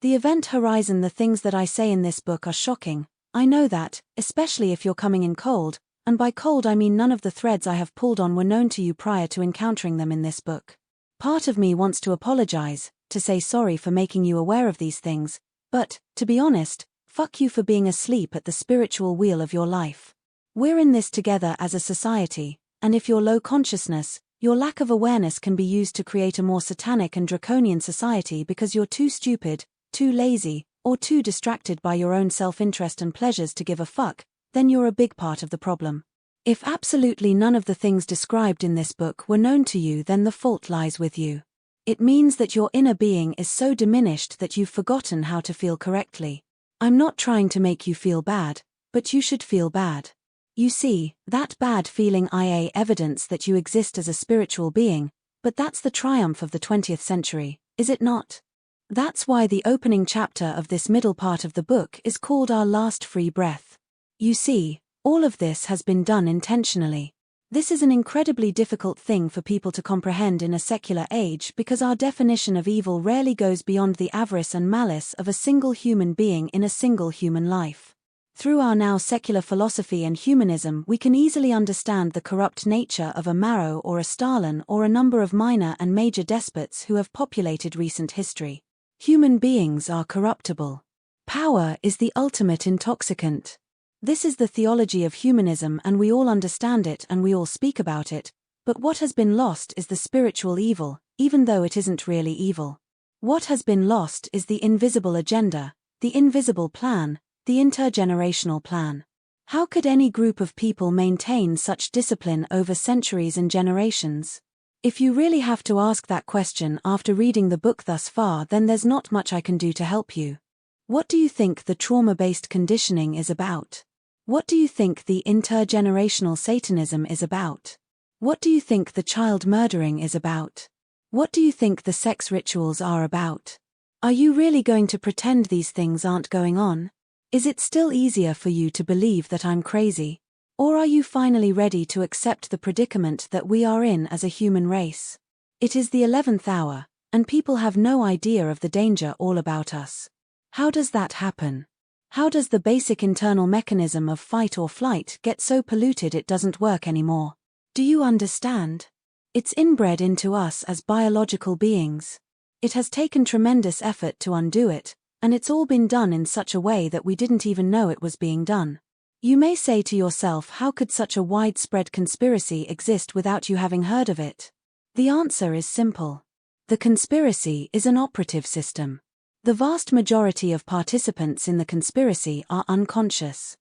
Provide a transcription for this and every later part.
The event horizon. The things that I say in this book are shocking. I know that, especially if you're coming in cold, and by cold I mean none of the threads I have pulled on were known to you prior to encountering them in this book. Part of me wants to apologize, to say sorry for making you aware of these things, but, to be honest, fuck you for being asleep at the spiritual wheel of your life. We're in this together as a society, and if you're low consciousness, your lack of awareness can be used to create a more satanic and draconian society because you're too stupid, too lazy, or too distracted by your own self-interest and pleasures to give a fuck, then you're a big part of the problem. If absolutely none of the things described in this book were known to you, then the fault lies with you. It means that your inner being is so diminished that you've forgotten how to feel correctly. I'm not trying to make you feel bad, but you should feel bad. You see, that bad feeling is evidence that you exist as a spiritual being, but that's the triumph of the 20th century, is it not? That's why the opening chapter of this middle part of the book is called Our Last Free Breath. You see, all of this has been done intentionally. This is an incredibly difficult thing for people to comprehend in a secular age because our definition of evil rarely goes beyond the avarice and malice of a single human being in a single human life. Through our now secular philosophy and humanism, we can easily understand the corrupt nature of a Mao or a Stalin or a number of minor and major despots who have populated recent history. Human beings are corruptible. Power is the ultimate intoxicant. This is the theology of humanism, and we all understand it and we all speak about it, but what has been lost is the spiritual evil, even though it isn't really evil. What has been lost is the invisible agenda, the invisible plan, the intergenerational plan. How could any group of people maintain such discipline over centuries and generations? If you really have to ask that question after reading the book thus far, then there's not much I can do to help you. What do you think the trauma-based conditioning is about? What do you think the intergenerational Satanism is about? What do you think the child murdering is about? What do you think the sex rituals are about? Are you really going to pretend these things aren't going on? Is it still easier for you to believe that I'm crazy? Or are you finally ready to accept the predicament that we are in as a human race? It is the 11th hour, and people have no idea of the danger all about us. How does that happen? How does the basic internal mechanism of fight or flight get so polluted it doesn't work anymore? Do you understand? It's inbred into us as biological beings. It has taken tremendous effort to undo it, and it's all been done in such a way that we didn't even know it was being done. You may say to yourself, how could such a widespread conspiracy exist without you having heard of it? The answer is simple. The conspiracy is an operative system. The vast majority of participants in the conspiracy are unconscious.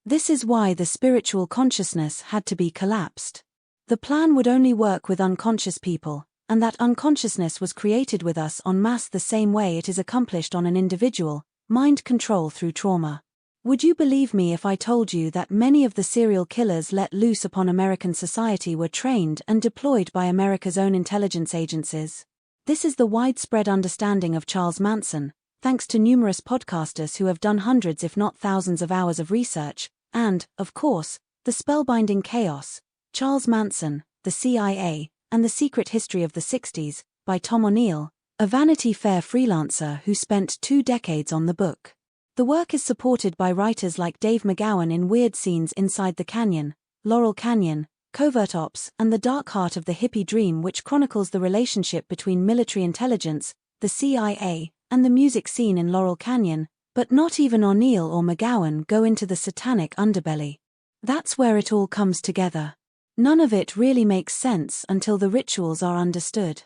This is why the spiritual consciousness had to be collapsed. The plan would only work with unconscious people, and that unconsciousness was created with us en masse the same way it is accomplished on an individual, mind control through trauma. Would you believe me if I told you that many of the serial killers let loose upon American society were trained and deployed by America's own intelligence agencies? This is the widespread understanding of Charles Manson, thanks to numerous podcasters who have done hundreds if not thousands of hours of research, and, of course, The Spellbinding Chaos, Charles Manson, the CIA, and the Secret History of the 60s, by Tom O'Neill, a Vanity Fair freelancer who spent 2 decades on the book. The work is supported by writers like Dave McGowan in Weird Scenes Inside the Canyon, Laurel Canyon, Covert Ops, and The Dark Heart of the Hippie Dream, which chronicles the relationship between military intelligence, the CIA, and the music scene in Laurel Canyon, but not even O'Neill or McGowan go into the satanic underbelly. That's where it all comes together. None of it really makes sense until the rituals are understood.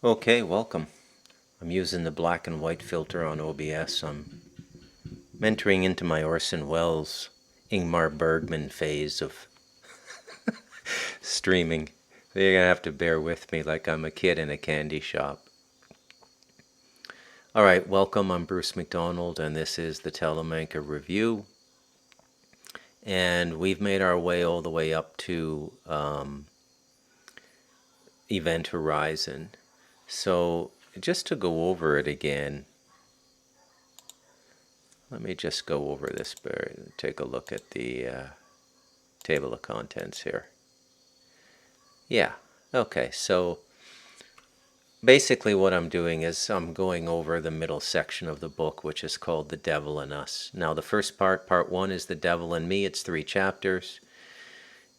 Okay, welcome. I'm using the black and white filter on OBS. I'm entering into my Orson Welles, Ingmar Bergman phase of streaming. So you're going to have to bear with me like I'm a kid in a candy shop. Alright, welcome. I'm Bruce McDonald and this is the Telemanca Review. And we've made our way all the way up to Event Horizon. So just to go over it again, let me just go over this, take a look at the table of contents here. Yeah, okay, so basically what I'm doing is I'm going over the middle section of the book, which is called The Devil in Us. Now, the first part one, is The Devil in Me. It's 3 chapters.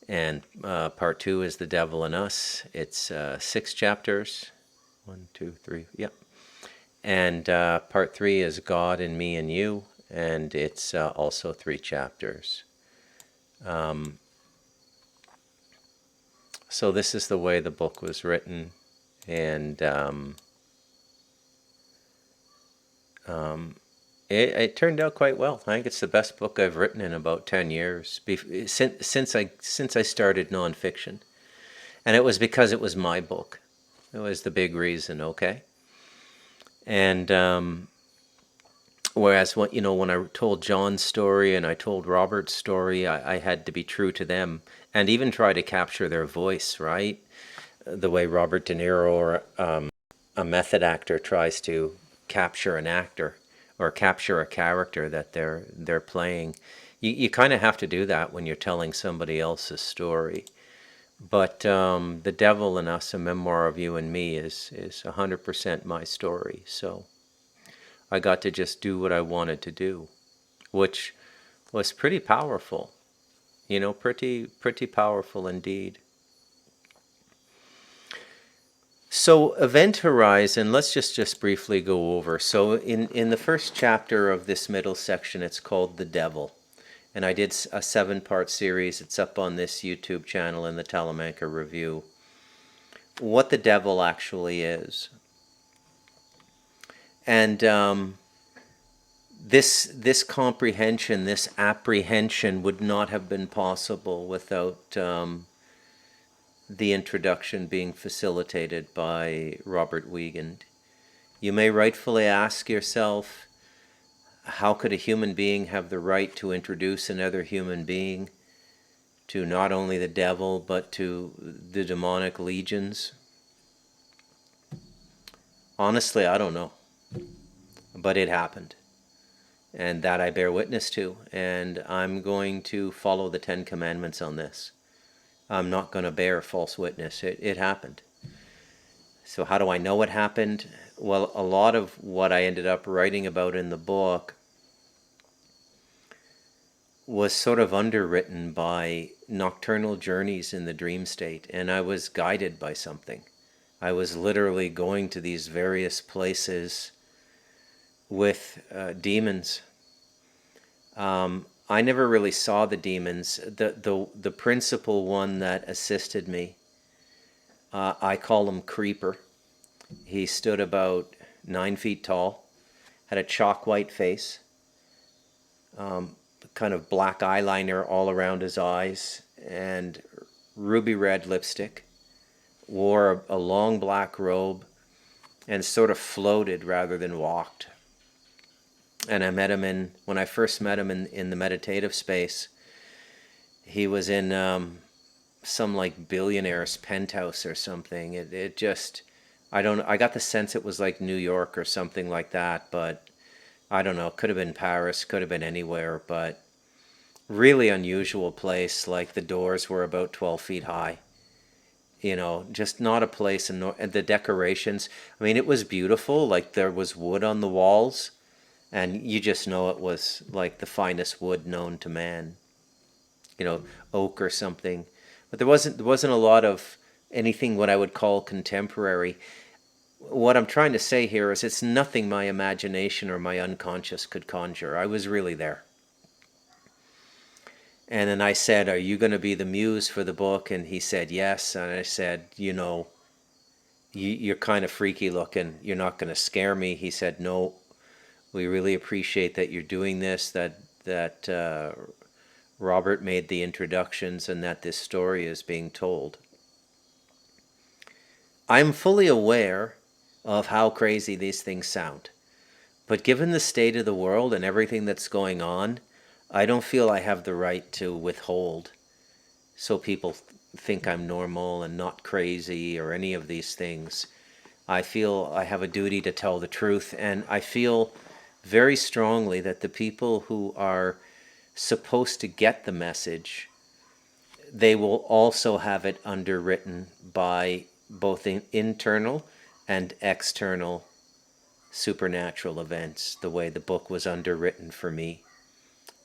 And part 2 is The Devil in Us. It's 6 chapters. 1, 2, 3, yep. And part 3 is God in Me and You. And it's also 3 chapters. So this is the way the book was written. And it turned out quite well. I think it's the best book I've written in about 10 years, since I started nonfiction. And it was because it was my book. It was the big reason, okay? And whereas when I told John's story and I told Robert's story, I had to be true to them and even try to capture their voice, right? The way Robert De Niro or a method actor tries to capture an actor or capture a character that they're playing. You kind of have to do that when you're telling somebody else's story. But The Devil in Us, A Memoir of You and Me, is 100% my story. So I got to just do what I wanted to do, which was pretty powerful. Pretty powerful indeed. So Event Horizon, let's just briefly go over. So in the first chapter of this middle section, it's called The Devil. And I did a 7-part series. It's up on this YouTube channel in the Talamanca Review. What the devil actually is. And this comprehension, this apprehension would not have been possible without the introduction being facilitated by Robert Wiegand. You may rightfully ask yourself, how could a human being have the right to introduce another human being to not only the devil but to the demonic legions? Honestly, I don't know. But it happened. And that I bear witness to. And I'm going to follow the 10 Commandments on this. I'm not going to bear false witness. It happened. So how do I know it happened? Well, a lot of what I ended up writing about in the book was sort of underwritten by nocturnal journeys in the dream state, and I was guided by something. I was literally going to these various places with demons. I never really saw the demons. The principal one that assisted me, I call him Creeper. He stood about 9 feet tall, had a chalk white face, kind of black eyeliner all around his eyes, and ruby red lipstick, wore a long black robe, and sort of floated rather than walked. And I met him when I first met him in the meditative space, he was in some like billionaire's penthouse or something. It just, I got the sense it was like New York or something like that, but I don't know, it could have been Paris, could have been anywhere, but really unusual place. Like the doors were about 12 feet high. Just not a place. And the decorations, I mean, it was beautiful. Like there was wood on the walls, and you just know it was like the finest wood known to man. Oak or something. But there wasn't a lot of anything what I would call contemporary. What I'm trying to say here is it's nothing my imagination or my unconscious could conjure. I was really there. And then I said, "Are you going to be the muse for the book?" And he said, "Yes." And I said, you're kind of freaky looking. You're not going to scare me." He said, "No, we really appreciate that you're doing this, that Robert made the introductions, and that this story is being told." I'm fully aware of how crazy these things sound. But given the state of the world and everything that's going on, I don't feel I have the right to withhold so people think I'm normal and not crazy or any of these things. I feel I have a duty to tell the truth, and I feel very strongly that the people who are supposed to get the message, they will also have it underwritten by both internal and external supernatural events, the way the book was underwritten for me,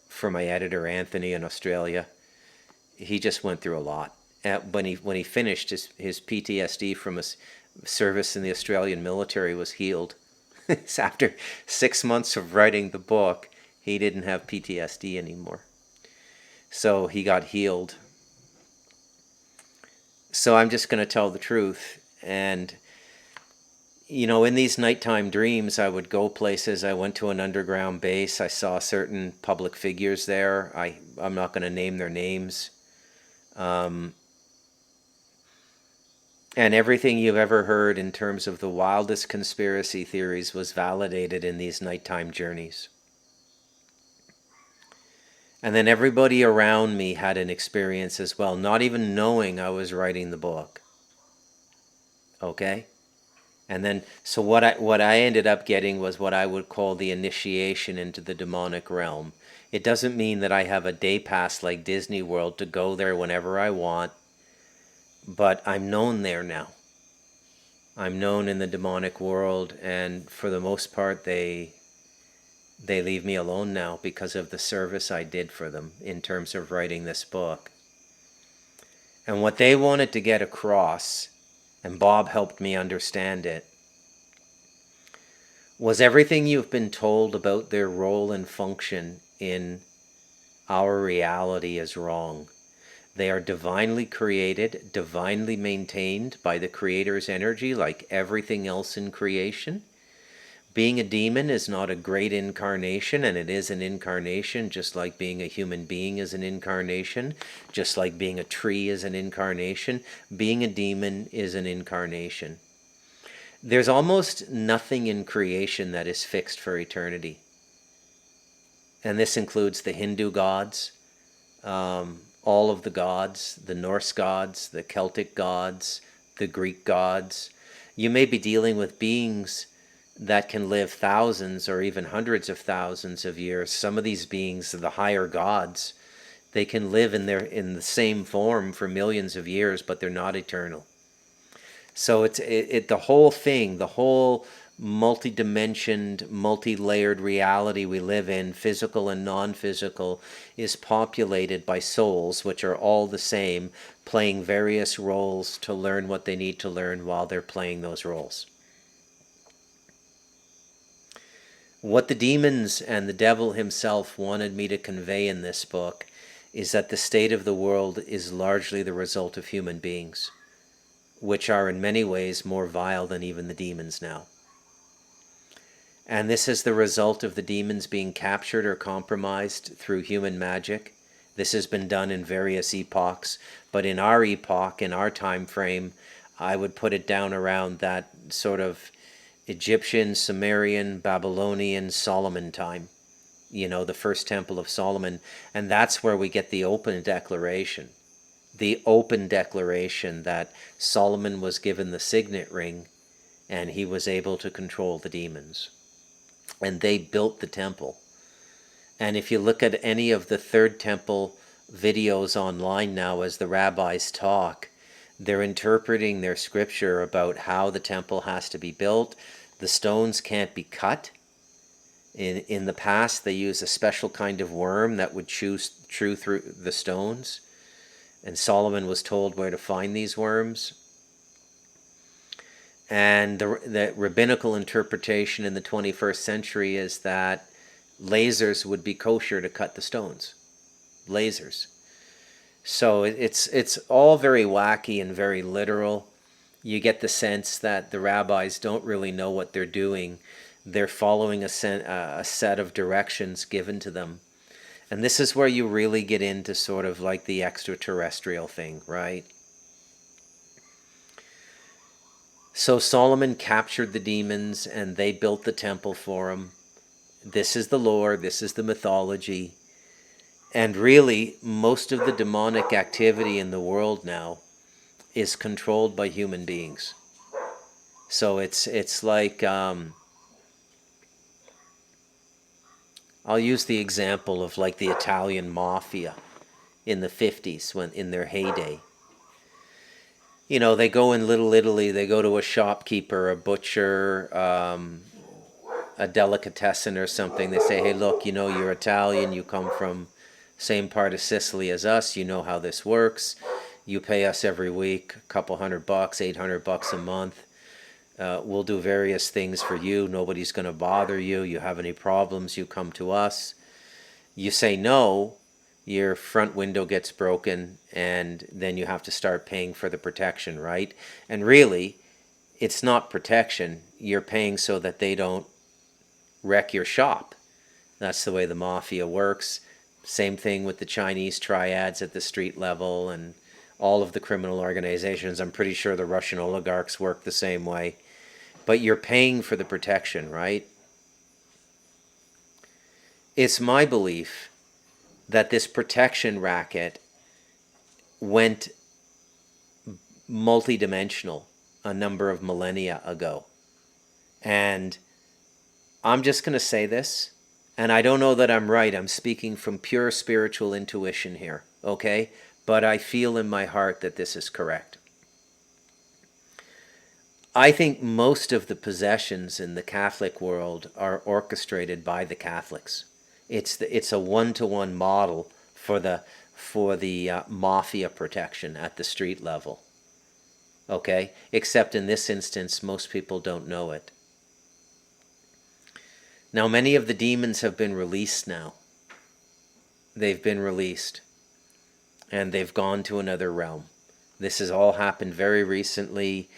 for my editor Anthony in Australia. He just went through a lot. When he finished, his PTSD from his service in the Australian military was healed. After 6 months of writing the book, he didn't have PTSD anymore. So he got healed. So I'm just going to tell the truth. And, you know, in these nighttime dreams, I would go places. I went to an underground base. I saw certain public figures there. I'm not going to name their names. And everything you've ever heard in terms of the wildest conspiracy theories was validated in these nighttime journeys. And then everybody around me had an experience as well, not even knowing I was writing the book. Okay? And then, so what I ended up getting was what I would call the initiation into the demonic realm. It doesn't mean that I have a day pass like Disney World to go there whenever I want, but I'm known there now. I'm known in the demonic world, and for the most part, they leave me alone now because of the service I did for them in terms of writing this book. And what they wanted to get across, and Bob helped me understand it, was everything you've been told about their role and function in our reality is wrong. They are divinely created, divinely maintained by the Creator's energy like everything else in creation. Being a demon is not a great incarnation, and it is an incarnation, just like being a human being is an incarnation, just like being a tree is an incarnation. Being a demon is an incarnation. There's almost nothing in creation that is fixed for eternity. And this includes the Hindu gods, all of the gods, the Norse gods, the Celtic gods, the Greek gods. You may be dealing with beings that can live thousands or even hundreds of thousands of years. Some of these beings, the higher gods, they can live in the same form for millions of years, but they're not eternal. So the whole thing, the whole multi-dimensioned, multi-layered reality we live in, physical and non-physical, is populated by souls, which are all the same, playing various roles to learn what they need to learn while they're playing those roles. What the demons and the devil himself wanted me to convey in this book is that the state of the world is largely the result of human beings, which are in many ways more vile than even the demons now. And this is the result of the demons being captured or compromised through human magic. This has been done in various epochs, but in our epoch, in our time frame, I would put it down around that sort of Egyptian, Sumerian, Babylonian, Solomon time. You know, the first temple of Solomon. And that's where we get the open declaration. The open declaration that Solomon was given the signet ring and he was able to control the demons. And they built the temple. And if you look at any of the Third Temple videos online now as the rabbis talk, they're interpreting their scripture about how the temple has to be built. The stones can't be cut. In the past, they used a special kind of worm that would chew through the stones. And Solomon was told where to find these worms. And the rabbinical interpretation in the 21st century is that lasers would be kosher to cut the stones. Lasers. So it's all very wacky and very literal. You get the sense that the rabbis don't really know what they're doing. They're following a set of directions given to them. And this is where you really get into sort of like the extraterrestrial thing, right? So Solomon captured the demons and they built the temple for him. This is the lore, this is the mythology. And really, most of the demonic activity in the world now is controlled by human beings. So it's like, I'll use the example of like the Italian mafia in the 50s, when in their heyday. You know, they go in Little Italy, they go to a shopkeeper, a butcher, a delicatessen or something. They say, hey, look, you know, you're Italian, you come from same part of Sicily as us, you know how this works. You pay us every week, a couple $100, $800 a month. We'll do various things for you. Nobody's going to bother you. You have any problems, you come to us. You say no, your front window gets broken, and then you have to start paying for the protection, right? And really, it's not protection. You're paying so that they don't wreck your shop. That's the way the mafia works. Same thing with the Chinese triads at the street level and all of the criminal organizations. I'm pretty sure the Russian oligarchs work the same way. But you're paying for the protection, right? It's my belief that this protection racket went multidimensional a number of millennia ago. And I'm just going to say this, and I don't know that I'm right. I'm speaking from pure spiritual intuition here, okay? But I feel in my heart that this is correct. I think most of the possessions in the Catholic world are orchestrated by the Catholics. It's a one-to-one model for the mafia protection at the street level. Okay? Except in this instance, most people don't know it. Now, many of the demons have been released now. They've been released. And they've gone to another realm. This has all happened very recently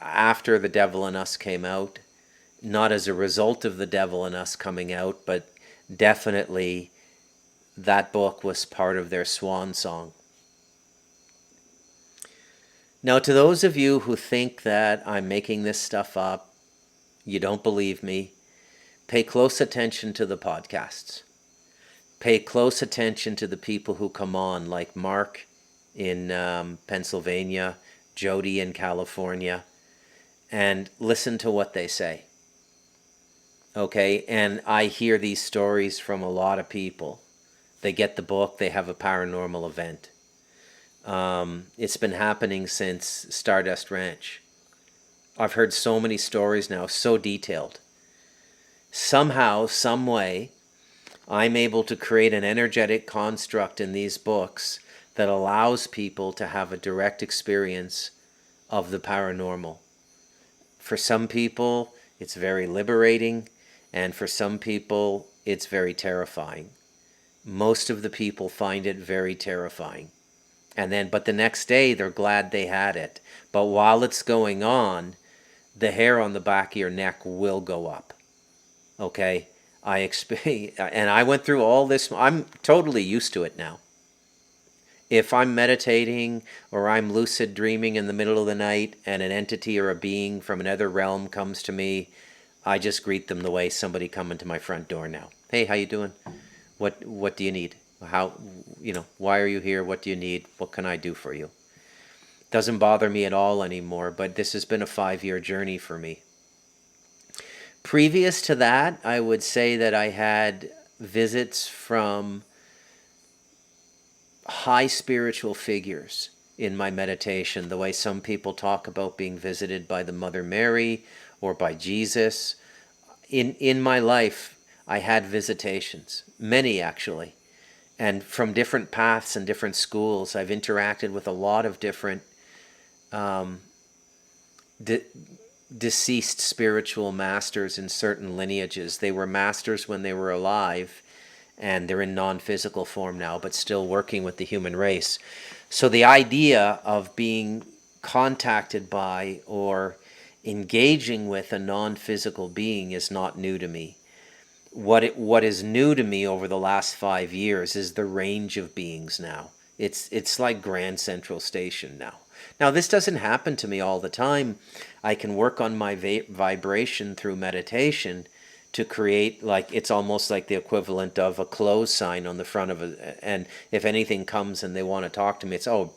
after The Devil in Us came out. Not as a result of The Devil in Us coming out, but definitely that book was part of their swan song. Now, to those of you who think that I'm making this stuff up, you don't believe me, pay close attention to the podcasts. Pay close attention to the people who come on, like Mark in Pennsylvania, Jody in California, and listen to what they say. Okay, and I hear these stories from a lot of people. They get the book, they have a paranormal event. It's been happening since Stardust Ranch. I've heard so many stories now, so detailed. Somehow, some way, I'm able to create an energetic construct in these books that allows people to have a direct experience of the paranormal. For some people, it's very liberating, and for some people, it's very terrifying. Most of the people find it very terrifying. But the next day, they're glad they had it. But while it's going on, the hair on the back of your neck will go up. Okay? And I went through all this. I'm totally used to it now. If I'm meditating or I'm lucid dreaming in the middle of the night and an entity or a being from another realm comes to me, I just greet them the way somebody coming to my front door now. Hey, how you doing? What do you need? Why are you here? What do you need? What can I do for you? Doesn't bother me at all anymore, but this has been a 5-year journey for me. Previous to that, I would say that I had visits from high spiritual figures in my meditation, the way some people talk about being visited by the Mother Mary or by Jesus. In my life, I had visitations, many actually, and from different paths and different schools. I've interacted with a lot of different deceased spiritual masters in certain lineages. They were masters when they were alive, and they're in non-physical form now, but still working with the human race. So the idea of being contacted by or engaging with a non-physical being is not new to me. What is new to me over the last 5 years is the range of beings now. It's like Grand Central Station now. Now, this doesn't happen to me all the time. I can work on my vibration through meditation to create, like, it's almost like the equivalent of a close sign on the front of and if anything comes and they want to talk to me, it's, oh,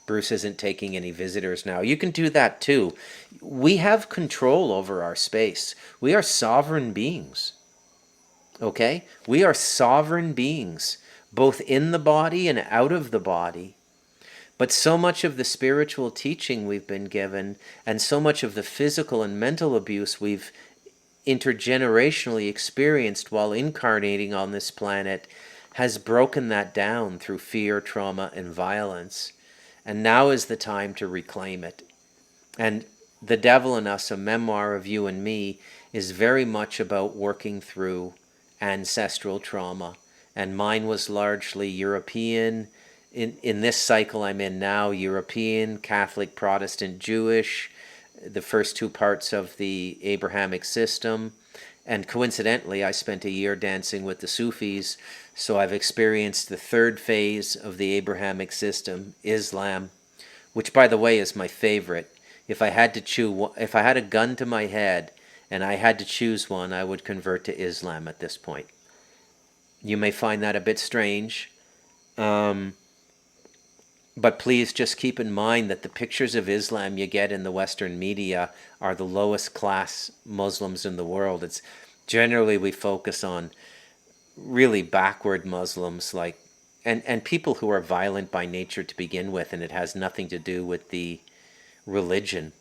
Bruce isn't taking any visitors now. You can do that too. We have control over our space. We are sovereign beings. Okay? We are sovereign beings, both in the body and out of the body. But so much of the spiritual teaching we've been given, and so much of the physical and mental abuse we've intergenerationally experienced while incarnating on this planet, has broken that down through fear, trauma, and violence. And now is the time to reclaim it. And The Devil in Us, a memoir of you and me, is very much about working through ancestral trauma. And mine was largely European. In this cycle I'm in now, European, Catholic, Protestant, Jewish, the first two parts of the Abrahamic system. And coincidentally, I spent a year dancing with the Sufis, so I've experienced the third phase of the Abrahamic system, Islam, which, by the way, is my favorite. If I had a gun to my head and I had to choose one, I would convert to Islam at this point. You may find that a bit strange, but please just keep in mind that the pictures of Islam you get in the Western media are the lowest class Muslims in the world. It's generally, we focus on really backward Muslims, like and people who are violent by nature to begin with, and it has nothing to do with the religion,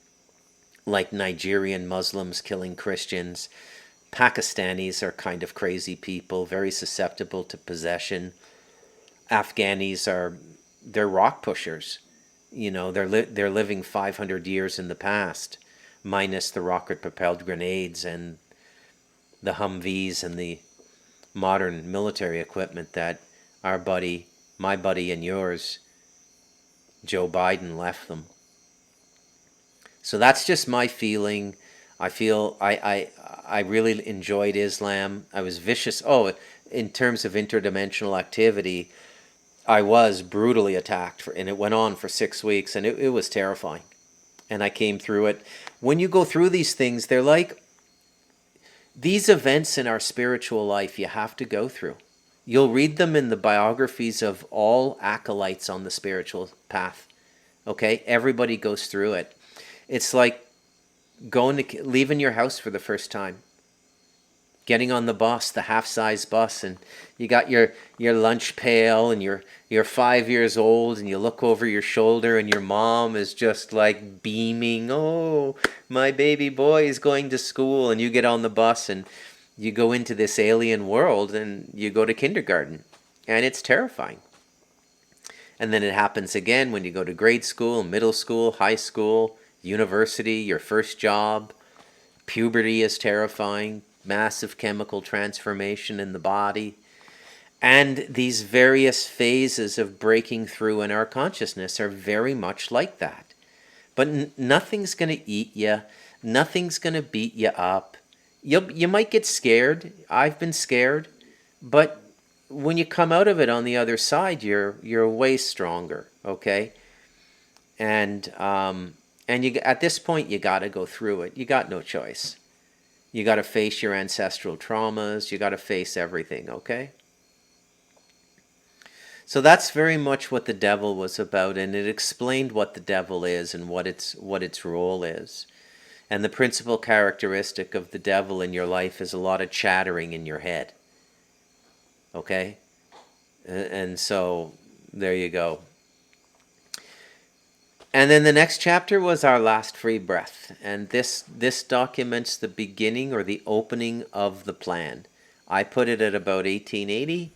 like Nigerian Muslims killing Christians. Pakistanis are kind of crazy people, very susceptible to possession. Afghanis they're rock pushers. They're living 500 years in the past, minus the rocket-propelled grenades and the Humvees and the modern military equipment that my buddy and yours, Joe Biden, left them. So that's just my feeling. I feel I really enjoyed Islam. I was vicious. Oh, in terms of interdimensional activity, I was brutally attacked, and it went on for 6 weeks, and it was terrifying. And I came through it. When you go through these things, they're like these events in our spiritual life you have to go through. You'll read them in the biographies of all acolytes on the spiritual path. Okay? Everybody goes through it. It's like leaving your house for the first time. Getting on the bus, the half-size bus, and you got your lunch pail, and you're 5 years old, and you look over your shoulder, and your mom is just like beaming, "Oh, my baby boy is going to school," and you get on the bus, and you go into this alien world, and you go to kindergarten, and it's terrifying. And then it happens again when you go to grade school, middle school, high school, university, your first job. Puberty is terrifying. Massive chemical transformation in the body. And these various phases of breaking through in our consciousness are very much like that. But nothing's going to eat you. Nothing's going to beat you up. You might get scared. I've been scared. But when you come out of it on the other side, you're way stronger, okay? And at this point, you got to go through it. You got no choice. You got to face your ancestral traumas. You got to face everything, okay? So that's very much what The Devil was about, and it explained what the devil is and what its role is. And the principal characteristic of the devil in your life is a lot of chattering in your head. Okay? And so there you go. And then the next chapter was Our Last Free Breath. And this documents the beginning or the opening of the plan. I put it at about 1880.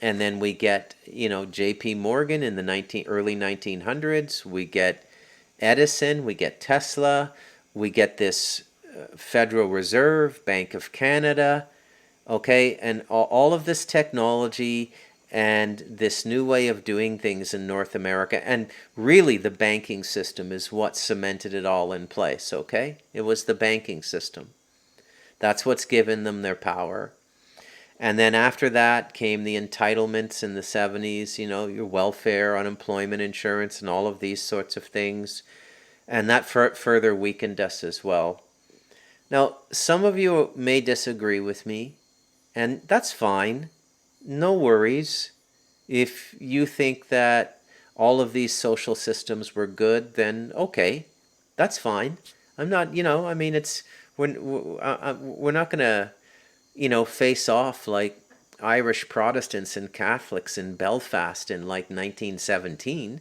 And then we get, J.P. Morgan in the early 1900s. We get Edison. We get Tesla. We get this Federal Reserve, Bank of Canada. Okay, and all of this technology and this new way of doing things in North America, and really the banking system is what cemented it all in place, okay? It was the banking system. That's what's given them their power. And then after that came the entitlements in the 70s, your welfare, unemployment insurance, and all of these sorts of things. And that further weakened us as well. Now, some of you may disagree with me, and that's fine. No worries. If you think that all of these social systems were good, then okay, that's fine. I'm not, we're not going to, face off like Irish Protestants and Catholics in Belfast in like 1917.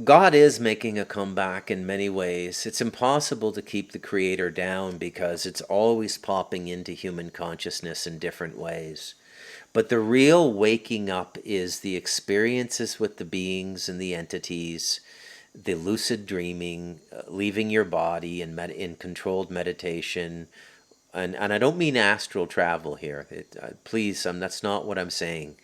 God is making a comeback in many ways. It's impossible to keep the Creator down because it's always popping into human consciousness in different ways. But the real waking up is the experiences with the beings and the entities, the lucid dreaming, leaving your body in controlled meditation. And I don't mean astral travel here. Please, that's not what I'm saying.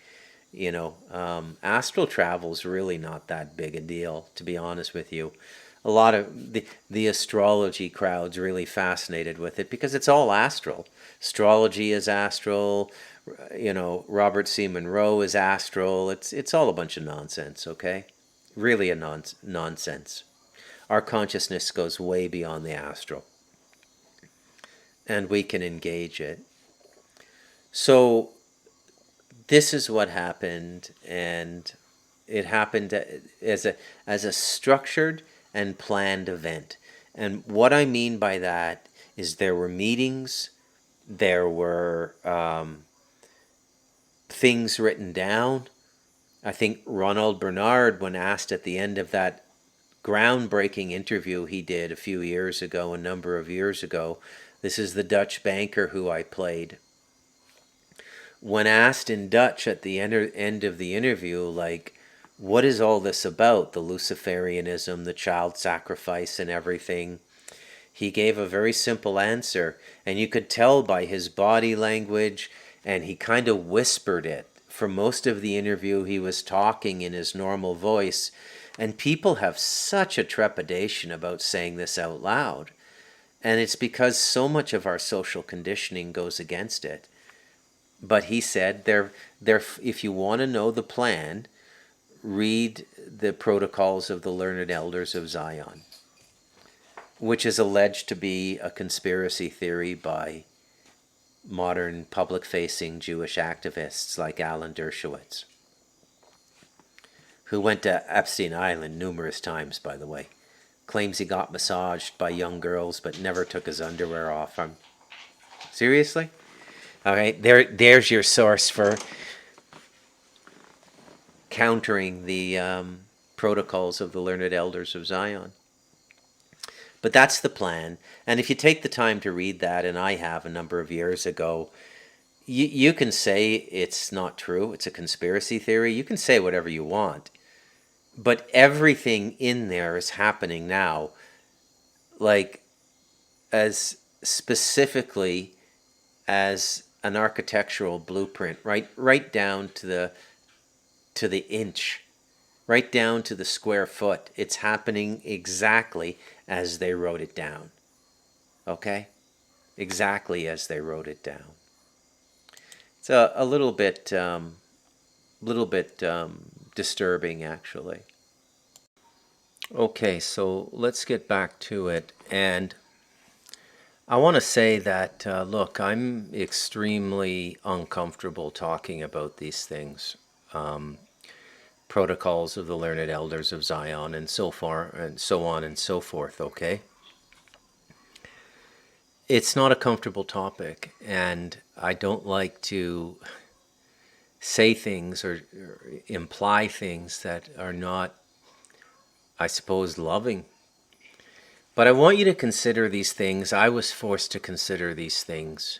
Astral travel is really not that big a deal, to be honest with you. A lot of the astrology crowd's really fascinated with it because it's all astral. Astrology is astral. Robert C. Monroe is astral. It's all a bunch of nonsense. Okay, really a nonsense. Our consciousness goes way beyond the astral, and we can engage it. So this is what happened, and it happened as a structured and planned event. And what I mean by that is there were meetings, there were things written down. I think Ronald Bernard, when asked at the end of that groundbreaking interview he did a number of years ago, this is the Dutch banker who I played. When asked in Dutch at the end of the interview, like, what is all this about, the Luciferianism, the child sacrifice and everything, he gave a very simple answer. And you could tell by his body language, and he kind of whispered it. For most of the interview, he was talking in his normal voice. And people have such a trepidation about saying this out loud. And it's because so much of our social conditioning goes against it. But he said, if you want to know the plan, read the Protocols of the Learned Elders of Zion, which is alleged to be a conspiracy theory by modern public-facing Jewish activists like Alan Dershowitz, who went to Epstein Island numerous times, by the way. Claims he got massaged by young girls but never took his underwear off. Seriously? All right, there's your source for countering the Protocols of the Learned Elders of Zion. But that's the plan. And if you take the time to read that, and I have a number of years ago, you can say it's not true, it's a conspiracy theory. You can say whatever you want. But everything in there is happening now, like as specifically as an architectural blueprint, right down to the inch, right down to the square foot. It's happening exactly as they wrote it down. Okay? Exactly as they wrote it down. It's a little bit disturbing, actually. Okay, so let's get back to it. And I want to say that, look, I'm extremely uncomfortable talking about these things. Protocols of the Learned Elders of Zion and so far and so on and so forth, okay? It's not a comfortable topic, and I don't like to say things or imply things that are not, I suppose, loving. But I want you to consider these things. I was forced to consider these things.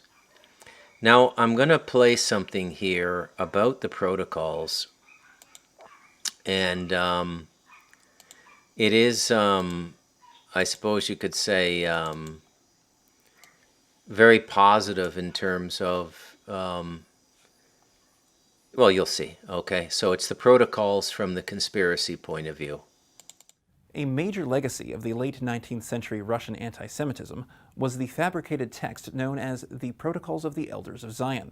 Now, I'm going to play something here about the protocols. And it is, I suppose you could say, very positive in terms of, well, you'll see. Okay, so it's the protocols from the conspiracy point of view. A major legacy of the late 19th century Russian anti-Semitism was the fabricated text known as the Protocols of the Elders of Zion.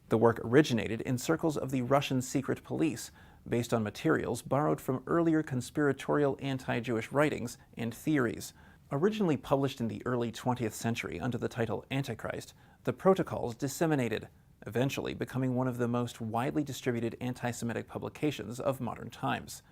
The work originated in circles of the Russian secret police, based on materials borrowed from earlier conspiratorial anti-Jewish writings and theories. Originally published in the early 20th century under the title Antichrist, the Protocols disseminated, eventually becoming one of the most widely distributed anti-Semitic publications of modern times.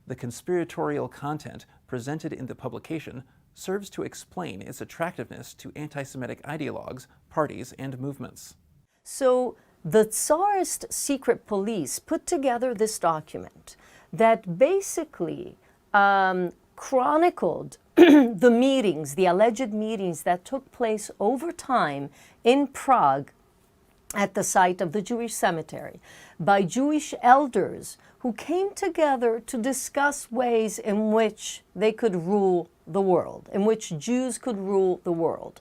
The conspiratorial content presented in the publication serves to explain its attractiveness to anti-Semitic ideologues, parties, and movements. So the Tsarist secret police put together this document that basically chronicled the meetings, the alleged meetings that took place over time in Prague at the site of the Jewish cemetery by Jewish elders who came together to discuss ways in which they could rule the world, in which Jews could rule the world.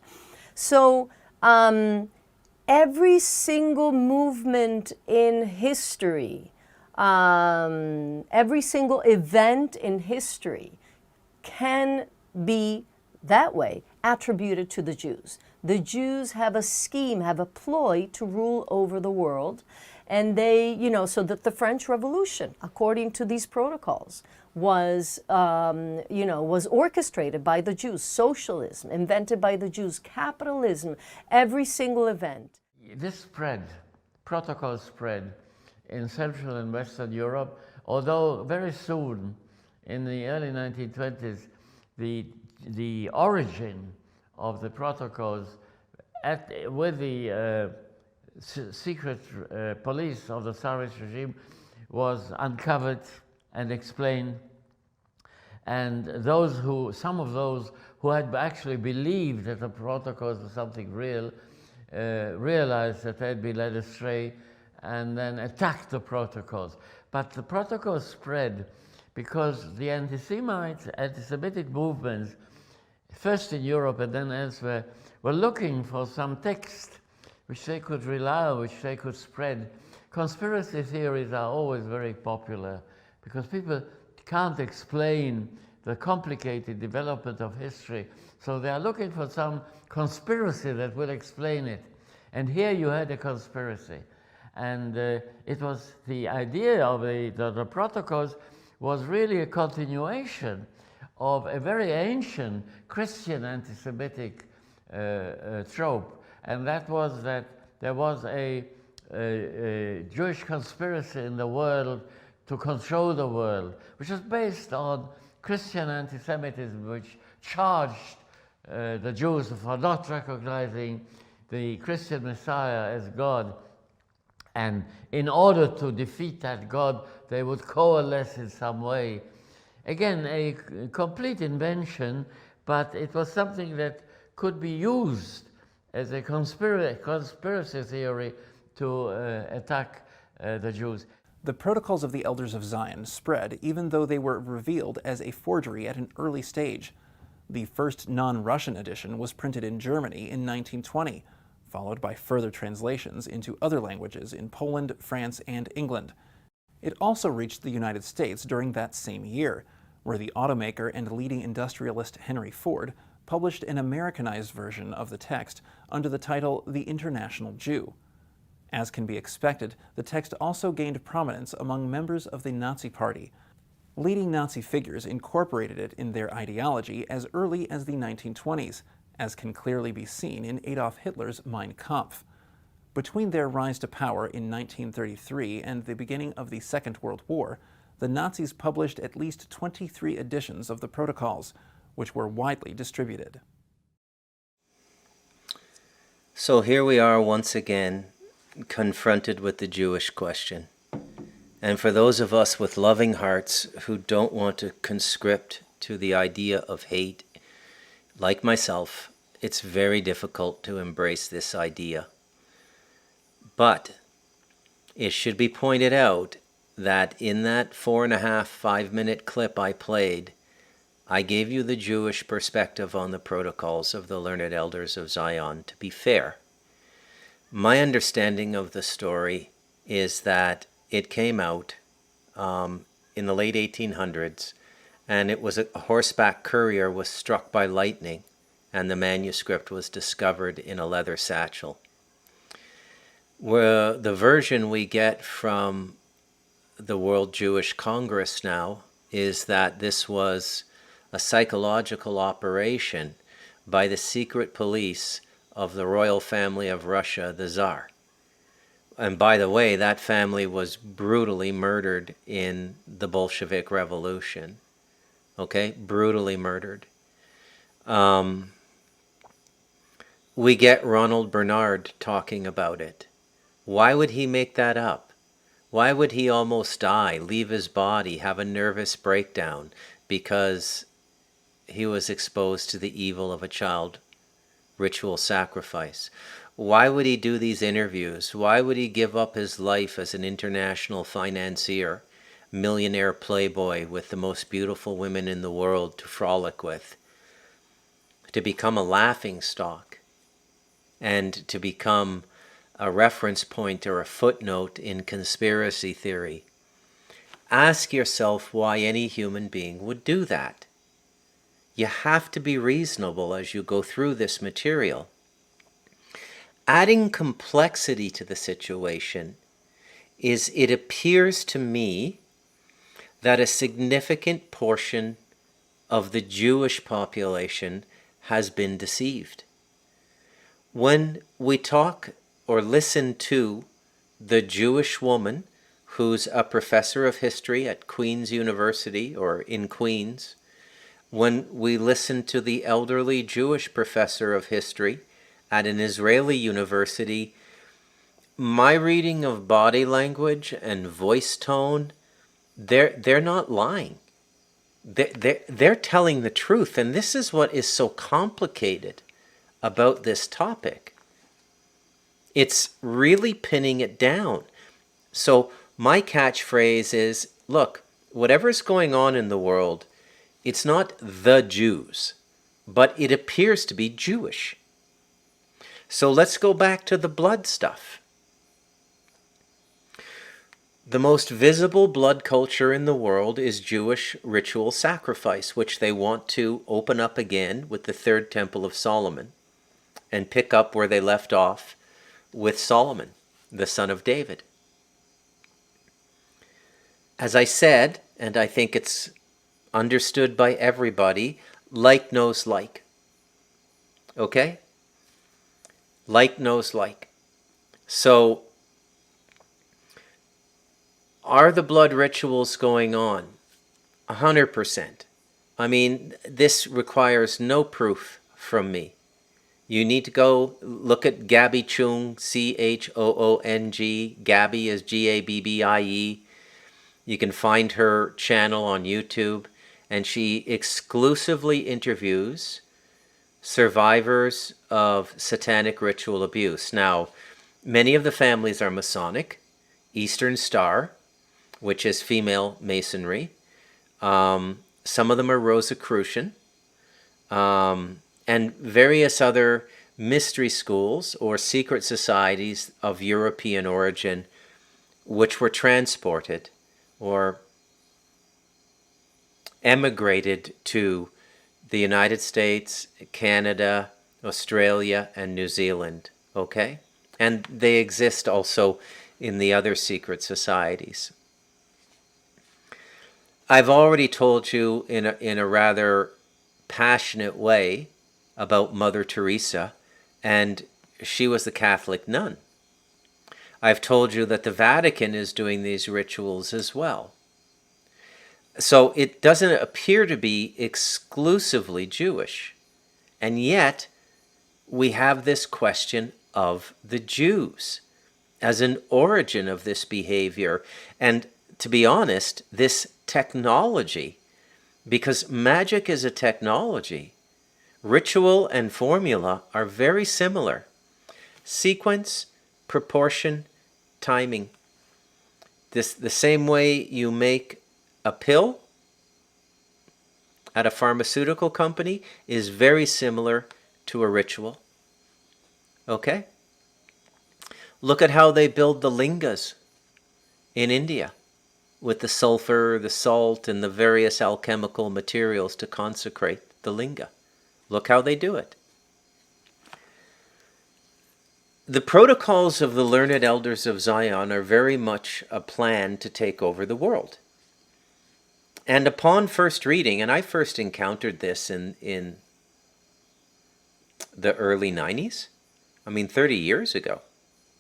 So every single movement in history, every single event in history can be that way attributed to the Jews. The Jews have a scheme, have a ploy to rule over the world. And they, so that the French Revolution, according to these protocols, was orchestrated by the Jews. Socialism, invented by the Jews. Capitalism, every single event. This protocol spread in Central and Western Europe, although very soon, in the early 1920s, the origin of the protocols with the secret police of the Tsarist regime was uncovered and explained, and some of those who had actually believed that the protocols were something real realized that they had been led astray and then attacked the protocols. But the protocols spread because the anti-Semitic movements, first in Europe and then elsewhere, were looking for some text which they could rely on, which they could spread. Conspiracy theories are always very popular because people can't explain the complicated development of history. So they are looking for some conspiracy that will explain it. And here you had a conspiracy. And it was the idea of the protocols was really a continuation of a very ancient Christian anti-Semitic trope. And that was that there was a Jewish conspiracy in the world to control the world, which was based on Christian anti-Semitism, which charged the Jews for not recognizing the Christian Messiah as God. And in order to defeat that God, they would coalesce in some way. Again, a complete invention, but it was something that could be used as a conspiracy theory to attack the Jews. The Protocols of the Elders of Zion spread even though they were revealed as a forgery at an early stage. The first non-Russian edition was printed in Germany in 1920, followed by further translations into other languages in Poland, France, and England. It also reached the United States during that same year, where the automaker and leading industrialist Henry Ford published an Americanized version of the text under the title The International Jew. As can be expected, the text also gained prominence among members of the Nazi Party. Leading Nazi figures incorporated it in their ideology as early as the 1920s, as can clearly be seen in Adolf Hitler's Mein Kampf. Between their rise to power in 1933 and the beginning of the Second World War, the Nazis published at least 23 editions of the protocols, which were widely distributed. So here we are once again, confronted with the Jewish question. And for those of us with loving hearts who don't want to conscript to the idea of hate, like myself, it's very difficult to embrace this idea. But it should be pointed out that in that 5-minute clip I played, I gave you the Jewish perspective on the protocols of the learned elders of Zion. To be fair, my understanding of the story is that it came out in the late 1800s, and it was a horseback courier was struck by lightning, and the manuscript was discovered in a leather satchel. Where the version we get from the World Jewish Congress now is that this was a psychological operation by the secret police of the royal family of Russia, the Tsar. And by the way, that family was brutally murdered in the Bolshevik Revolution. Okay, brutally murdered. We get Ronald Bernard talking about it. Why would he make that up? Why would he almost die, leave his body, have a nervous breakdown, because he was exposed to the evil of a child ritual sacrifice? Why would he do these interviews? Why would he give up his life as an international financier, millionaire playboy with the most beautiful women in the world to frolic with, to become a laughingstock and to become a reference point or a footnote in conspiracy theory? Ask yourself why any human being would do that. You have to be reasonable as you go through this material. Adding complexity to the situation is, it appears to me that a significant portion of the Jewish population has been deceived. When we talk or listen to the Jewish woman who's a professor of history at Queen's University or in Queens, when we listen to the elderly Jewish professor of history at an Israeli university, my reading of body language and voice tone, they're not lying. They're telling the truth, and this is what is so complicated about this topic. It's really pinning it down. So my catchphrase is, look, whatever's going on in the world, it's not the Jews, but it appears to be Jewish. So let's go back to the blood stuff. The most visible blood culture in the world is Jewish ritual sacrifice, which they want to open up again with the Third Temple of Solomon and pick up where they left off with Solomon, the son of David. As I said, and I think it's understood by everybody, like knows like. Okay? Like knows like. So, are the blood rituals going on? 100%. I mean, this requires no proof from me. You need to go look at Gabby Choong, Choong. Gabby is Gabbie. You can find her channel on YouTube, and she exclusively interviews survivors of satanic ritual abuse. Now, many of the families are Masonic, Eastern Star, which is female masonry. Some of them are Rosicrucian, and various other mystery schools or secret societies of European origin, which were transported or emigrated to the United States, Canada, Australia, and New Zealand, okay? And they exist also in the other secret societies. I've already told you in a rather passionate way about Mother Teresa, and she was the Catholic nun. I've told you that the Vatican is doing these rituals as well. So it doesn't appear to be exclusively Jewish. And yet, we have this question of the Jews as an origin of this behavior. And to be honest, this technology, because magic is a technology, ritual and formula are very similar. Sequence, proportion, timing. The same way you make a pill at a pharmaceutical company is very similar to a ritual. Okay? Look at how they build the lingas in India with the sulfur, the salt, and the various alchemical materials to consecrate the linga. Look how they do it. The protocols of the learned elders of Zion are very much a plan to take over the world. And upon first reading, and I first encountered this in the early 90s, 30 years ago,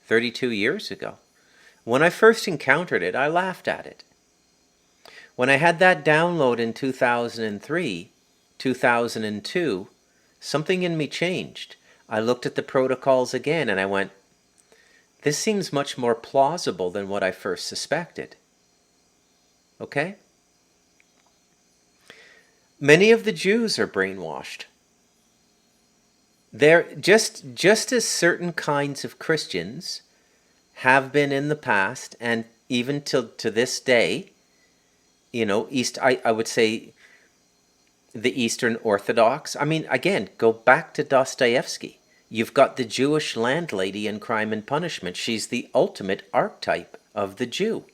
32 years ago. When I first encountered it, I laughed at it. When I had that download in 2003, 2002, something in me changed. I looked at the protocols again and I went, this seems much more plausible than what I first suspected. Okay? Many of the Jews are brainwashed. They're just as certain kinds of Christians have been in the past, and even to this day, I would say the Eastern Orthodox. I mean, again, go back to Dostoevsky. You've got the Jewish landlady in Crime and Punishment. She's the ultimate archetype of the Jew.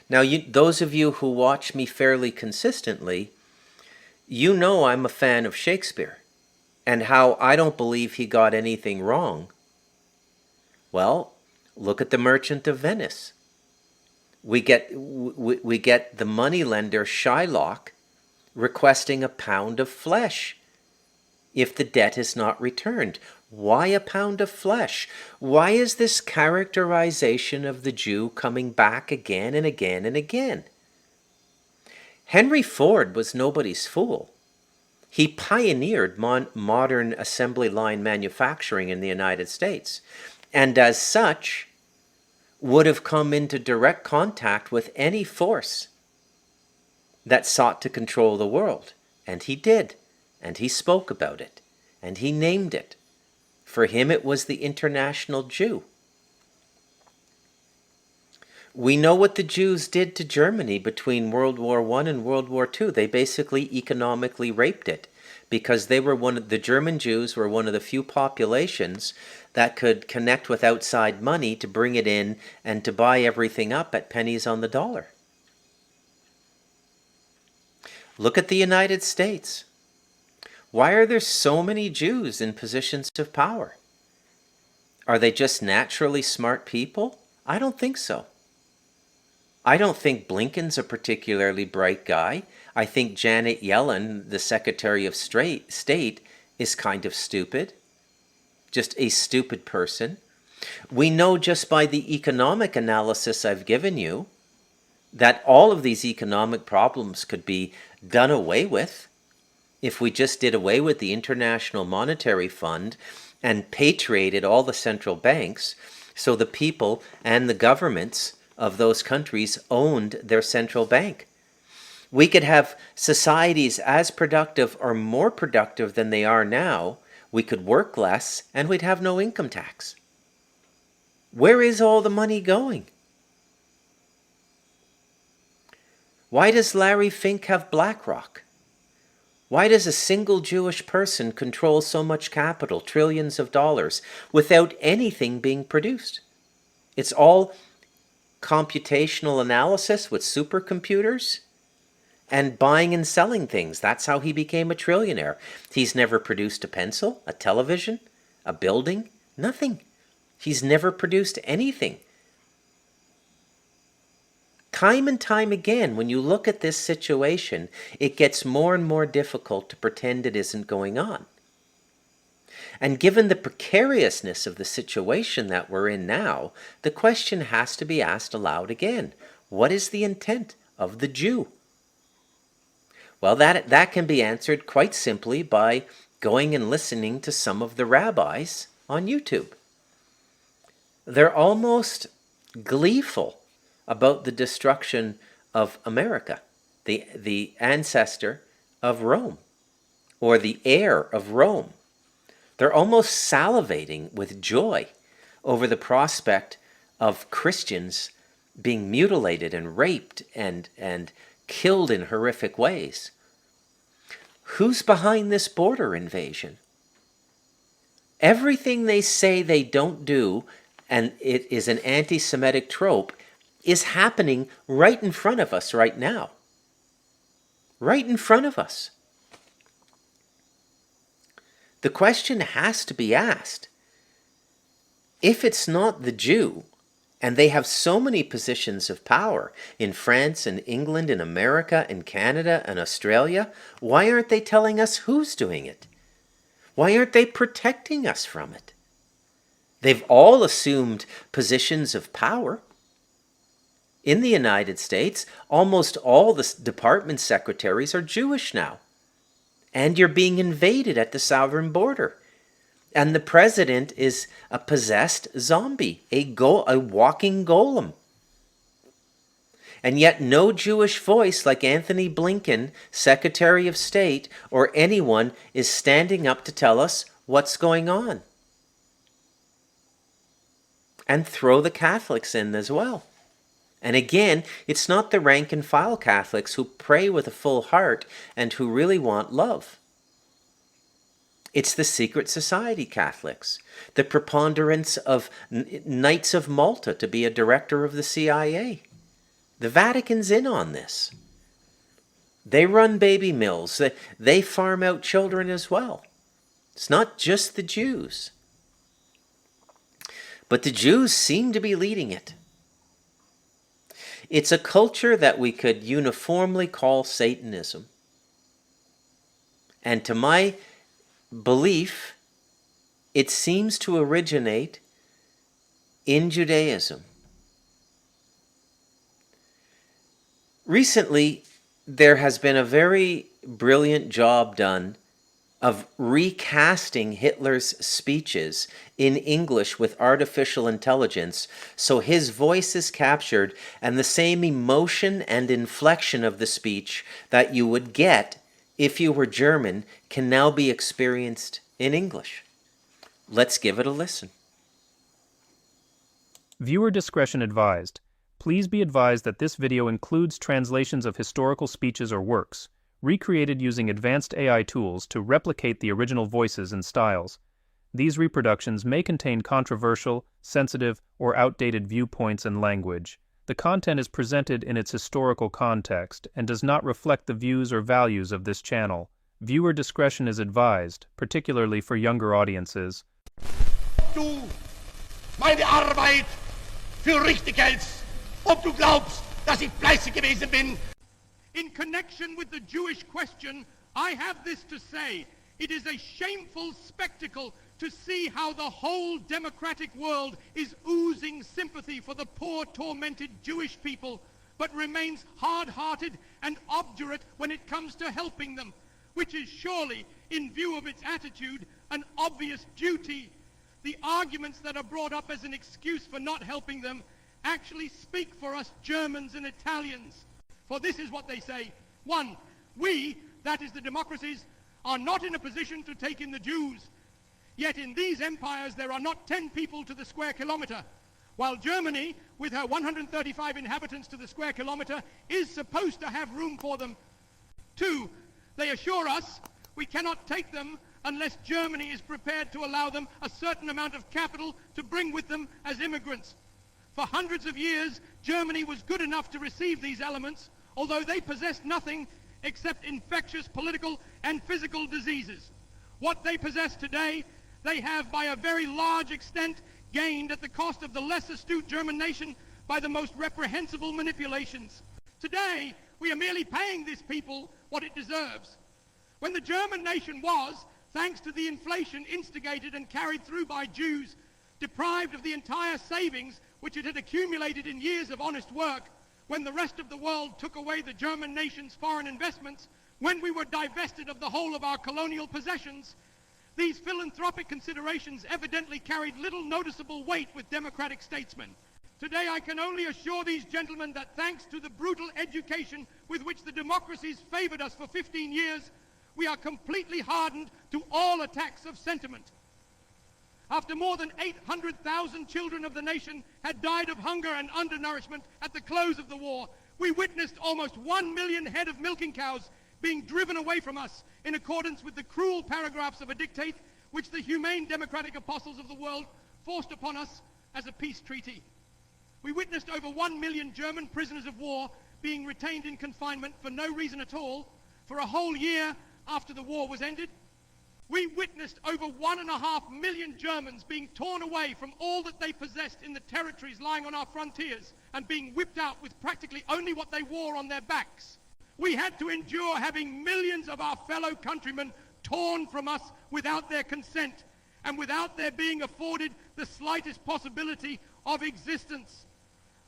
Now, those of you who watch me fairly consistently, you know I'm a fan of Shakespeare and how I don't believe he got anything wrong. Well, look at The Merchant of Venice. We get the moneylender Shylock requesting a pound of flesh if the debt is not returned. Why a pound of flesh? Why is this characterization of the Jew coming back again and again and again? Henry Ford was nobody's fool. He pioneered modern assembly line manufacturing in the United States, and as such would have come into direct contact with any force that sought to control the world. And he did. And he spoke about it. And he named it. For him, it was the international Jew. We know what the Jews did to Germany between World War I and World War II. They basically economically raped it, because the German Jews were one of the few populations that could connect with outside money to bring it in and to buy everything up at pennies on the dollar. Look at the United States. Why are there so many Jews in positions of power? Are they just naturally smart people? I don't think so. I don't think Blinken's a particularly bright guy. I think Janet Yellen, the Secretary of State, is kind of stupid. Just a stupid person. We know just by the economic analysis I've given you that all of these economic problems could be done away with if we just did away with the International Monetary Fund and patriated all the central banks so the people and the governments of those countries owned their central bank. We could have societies as productive or more productive than they are now. We could work less and we'd have no income tax. Where is all the money going? Why does Larry Fink have BlackRock? Why does a single Jewish person control so much capital, trillions of dollars, without anything being produced? It's all computational analysis with supercomputers and buying and selling things. That's how he became a trillionaire. He's never produced a pencil, a television, a building, nothing. He's never produced anything. Time and time again, when you look at this situation, it gets more and more difficult to pretend it isn't going on. And given the precariousness of the situation that we're in now, the question has to be asked aloud again. What is the intent of the Jew? Well, that can be answered quite simply by going and listening to some of the rabbis on YouTube. They're almost gleeful about the destruction of America, the ancestor of Rome, or the heir of Rome. They're almost salivating with joy over the prospect of Christians being mutilated and raped and killed in horrific ways. Who's behind this border invasion? Everything they say they don't do, and it is an anti-Semitic trope, is happening right in front of us right now. Right in front of us. The question has to be asked. If it's not the Jew, and they have so many positions of power in France and England and America and Canada and Australia, why aren't they telling us who's doing it? Why aren't they protecting us from it? They've all assumed positions of power. In the United States, almost all the department secretaries are Jewish now. And you're being invaded at the southern border. And the president is a possessed zombie, a walking golem. And yet no Jewish voice like Anthony Blinken, Secretary of State, or anyone is standing up to tell us what's going on. And throw the Catholics in as well. And again, it's not the rank and file Catholics who pray with a full heart and who really want love. It's the secret society Catholics, the preponderance of Knights of Malta to be a director of the CIA. The Vatican's in on this. They run baby mills. They farm out children as well. It's not just the Jews. But the Jews seem to be leading it. It's a culture that we could uniformly call Satanism. And to my belief, it seems to originate in Judaism. Recently, there has been a very brilliant job done of recasting Hitler's speeches in English with artificial intelligence, so his voice is captured and the same emotion and inflection of the speech that you would get if you were German can now be experienced in English. Let's give it a listen. Viewer discretion advised. Please be advised that this video includes translations of historical speeches or works, recreated using advanced AI tools to replicate the original voices and styles. These reproductions may contain controversial, sensitive, or outdated viewpoints and language. The content is presented in its historical context and does not reflect the views or values of this channel. Viewer discretion is advised, particularly for younger audiences. Du meine Arbeit für richtig hältst, ob du glaubst, dass ich fleißig gewesen bin. In connection with the Jewish question, I have this to say. It is a shameful spectacle to see how the whole democratic world is oozing sympathy for the poor, tormented Jewish people, but remains hard-hearted and obdurate when it comes to helping them, which is surely, in view of its attitude, an obvious duty. The arguments that are brought up as an excuse for not helping them actually speak for us Germans and Italians. For this is what they say. 1, we, that is the democracies, are not in a position to take in the Jews. Yet in these empires there are not 10 people to the square kilometer, while Germany, with her 135 inhabitants to the square kilometer, is supposed to have room for them. 2, they assure us we cannot take them unless Germany is prepared to allow them a certain amount of capital to bring with them as immigrants. For hundreds of years, Germany was good enough to receive these elements, although they possessed nothing except infectious political and physical diseases. What they possess today, they have by a very large extent gained at the cost of the less astute German nation by the most reprehensible manipulations. Today, we are merely paying this people what it deserves. When the German nation was, thanks to the inflation instigated and carried through by Jews, deprived of the entire savings which it had accumulated in years of honest work, when the rest of the world took away the German nation's foreign investments, when we were divested of the whole of our colonial possessions, these philanthropic considerations evidently carried little noticeable weight with democratic statesmen. Today I can only assure these gentlemen that thanks to the brutal education with which the democracies favored us for 15 years, we are completely hardened to all attacks of sentiment. After more than 800,000 children of the nation had died of hunger and undernourishment at the close of the war, we witnessed almost 1 million head of milking cows being driven away from us in accordance with the cruel paragraphs of a dictate which the humane democratic apostles of the world forced upon us as a peace treaty. We witnessed over 1 million German prisoners of war being retained in confinement for no reason at all for a whole year after the war was ended. We witnessed over 1.5 million Germans being torn away from all that they possessed in the territories lying on our frontiers and being whipped out with practically only what they wore on their backs. We had to endure having millions of our fellow countrymen torn from us without their consent and without their being afforded the slightest possibility of existence.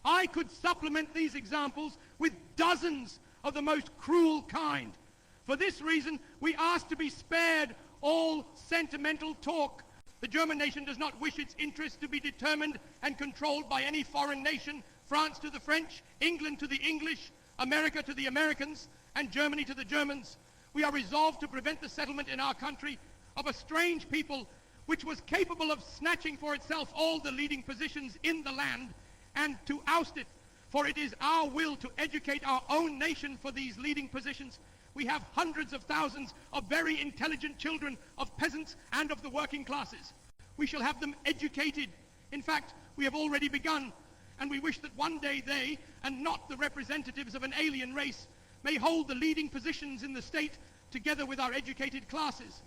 I could supplement these examples with dozens of the most cruel kind. For this reason, we ask to be spared all sentimental talk The German nation does not wish its interests to be determined and controlled by any foreign nation, France to the French, England to the English, America to the Americans, and Germany to the Germans. We are resolved to prevent the settlement in our country of a strange people which was capable of snatching for itself all the leading positions in the land, and to oust it, for it is our will to educate our own nation for these leading positions. We have hundreds of thousands of very intelligent children of peasants and of the working classes. We shall have them educated. In fact, we have already begun, and we wish that one day they, and not the representatives of an alien race, may hold the leading positions in the state together with our educated classes.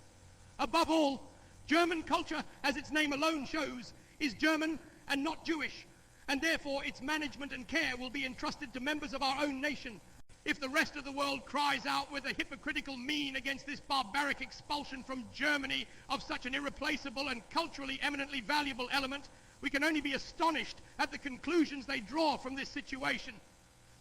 Above all, German culture, as its name alone shows, is German and not Jewish, and therefore its management and care will be entrusted to members of our own nation. If the rest of the world cries out with a hypocritical mien against this barbaric expulsion from Germany of such an irreplaceable and culturally eminently valuable element, we can only be astonished at the conclusions they draw from this situation.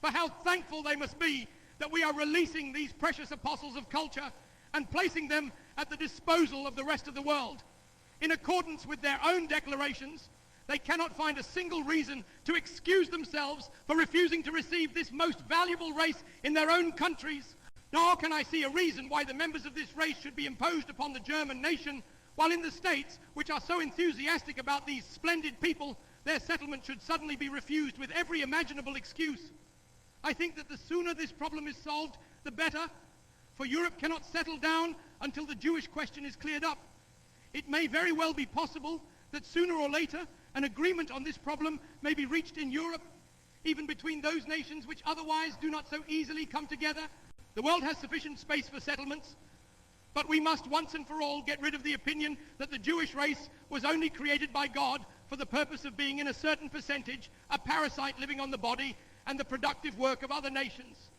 For how thankful they must be that we are releasing these precious apostles of culture and placing them at the disposal of the rest of the world. In accordance with their own declarations, they cannot find a single reason to excuse themselves for refusing to receive this most valuable race in their own countries, nor can I see a reason why the members of this race should be imposed upon the German nation, while in the States, which are so enthusiastic about these splendid people, their settlement should suddenly be refused with every imaginable excuse. I think that the sooner this problem is solved, the better, for Europe cannot settle down until the Jewish question is cleared up. It may very well be possible that sooner or later an agreement on this problem may be reached in Europe, even between those nations which otherwise do not so easily come together. The world has sufficient space for settlements, but we must once and for all get rid of the opinion that the Jewish race was only created by God for the purpose of being in a certain percentage a parasite living on the body and the productive work of other nations.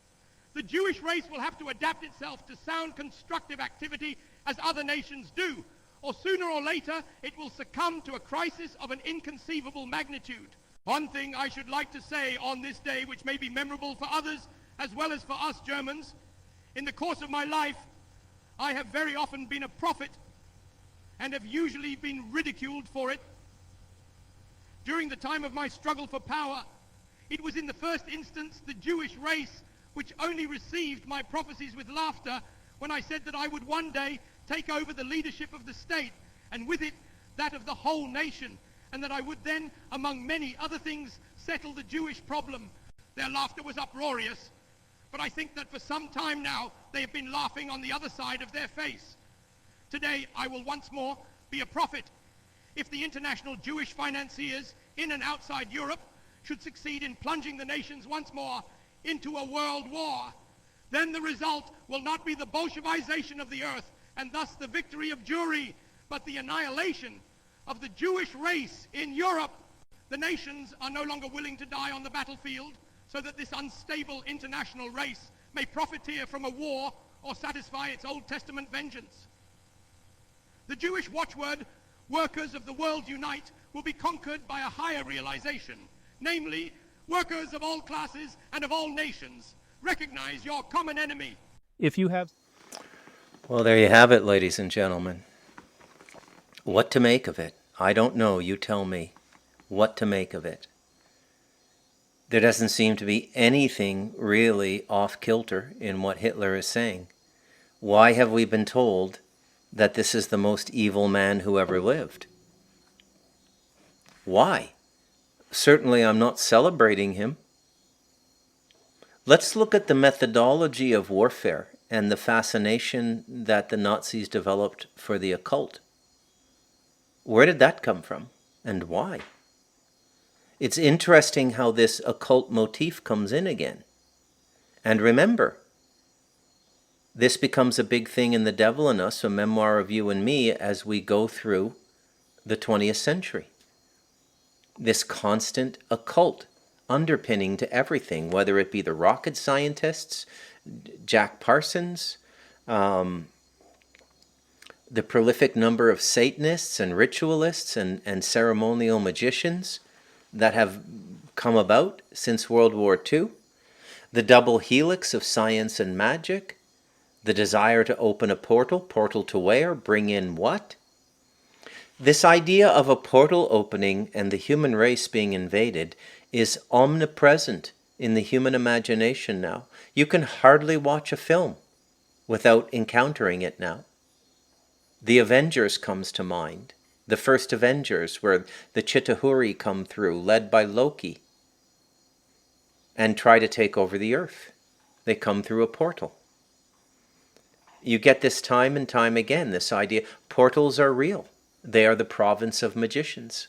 The Jewish race will have to adapt itself to sound constructive activity as other nations do, or sooner or later it will succumb to a crisis of an inconceivable magnitude. One thing I should like to say on this day, which may be memorable for others as well as for us Germans, in the course of my life, I have very often been a prophet and have usually been ridiculed for it. During the time of my struggle for power, it was in the first instance the Jewish race which only received my prophecies with laughter when I said that I would one day take over the leadership of the state, and with it that of the whole nation, and that I would then, among many other things, settle the Jewish problem. Their laughter was uproarious, but I think that for some time now they have been laughing on the other side of their face. Today I will once more be a prophet. If the international Jewish financiers in and outside Europe should succeed in plunging the nations once more into a world war, then the result will not be the Bolshevization of the earth, and thus the victory of Jewry, but the annihilation of the Jewish race in Europe. The nations are no longer willing to die on the battlefield, so that this unstable international race may profiteer from a war or satisfy its Old Testament vengeance. The Jewish watchword, "Workers of the world unite," will be conquered by a higher realization, namely, workers of all classes and of all nations, recognize your common enemy. If you have... Well, there you have it, ladies and gentlemen. What to make of it? I don't know. You tell me what to make of it. There doesn't seem to be anything really off-kilter in what Hitler is saying. Why have we been told that this is the most evil man who ever lived? Why? Certainly I'm not celebrating him. Let's look at the methodology of warfare and the fascination that the Nazis developed for the occult. Where did that come from, and why? It's interesting how this occult motif comes in again. And remember, this becomes a big thing in The Devil in Us, a memoir of you and me as we go through the 20th century. This constant occult underpinning to everything, whether it be the rocket scientists, Jack Parsons, the prolific number of Satanists and ritualists and ceremonial magicians that have come about since World War II, the double helix of science and magic, the desire to open a portal to where, bring in what? This idea of a portal opening and the human race being invaded is omnipresent in the human imagination now. You can hardly watch a film without encountering it now. The Avengers comes to mind. The first Avengers, where the Chitauri come through, led by Loki, and try to take over the earth. They come through a portal. You get this time and time again, this idea, portals are real. They are the province of magicians.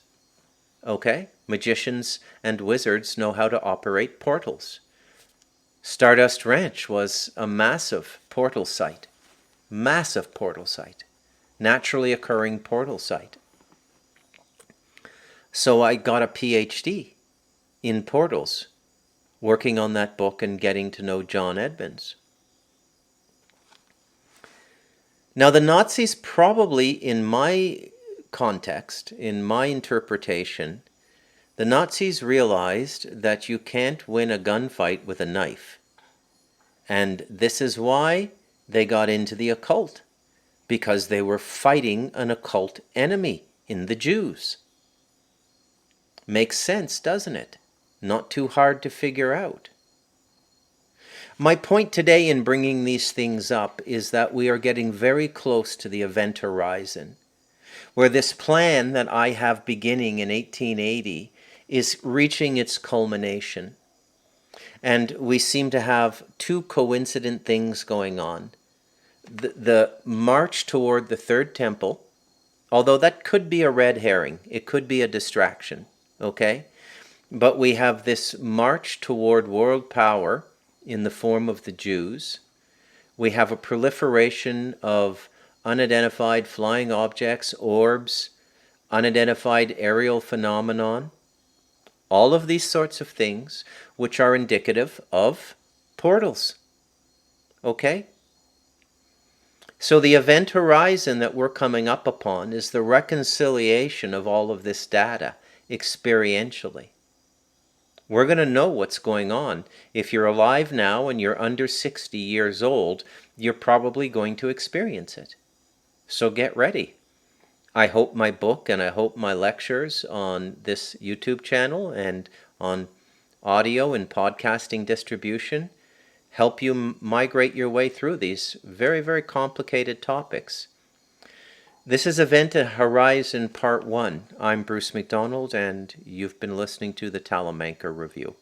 Okay? Magicians and wizards know how to operate portals. Stardust Ranch was a massive portal site. Massive portal site. Naturally occurring portal site. So I got a PhD in portals, working on that book and getting to know John Edmonds. Now the Nazis probably, in my context, in my interpretation, the Nazis realized that you can't win a gunfight with a knife. And this is why they got into the occult, because they were fighting an occult enemy in the Jews. Makes sense, doesn't it? Not too hard to figure out. My point today in bringing these things up is that we are getting very close to the event horizon, where this plan that I have beginning in 1880 is reaching its culmination. And we seem to have two coincident things going on. The march toward the Third Temple, although that could be a red herring, it could be a distraction, okay? But we have this march toward world power in the form of the Jews. We have a proliferation of unidentified flying objects, orbs, unidentified aerial phenomenon, all of these sorts of things which are indicative of portals. Okay? So the event horizon that we're coming up upon is the reconciliation of all of this data experientially. We're going to know what's going on. If you're alive now and you're under 60 years old, you're probably going to experience it. So get ready. I hope my book and I hope my lectures on this YouTube channel and on audio and podcasting distribution help you migrate your way through these very, very complicated topics. This is Event Horizon Part 1. I'm Bruce McDonald, and you've been listening to the Talamanca Review.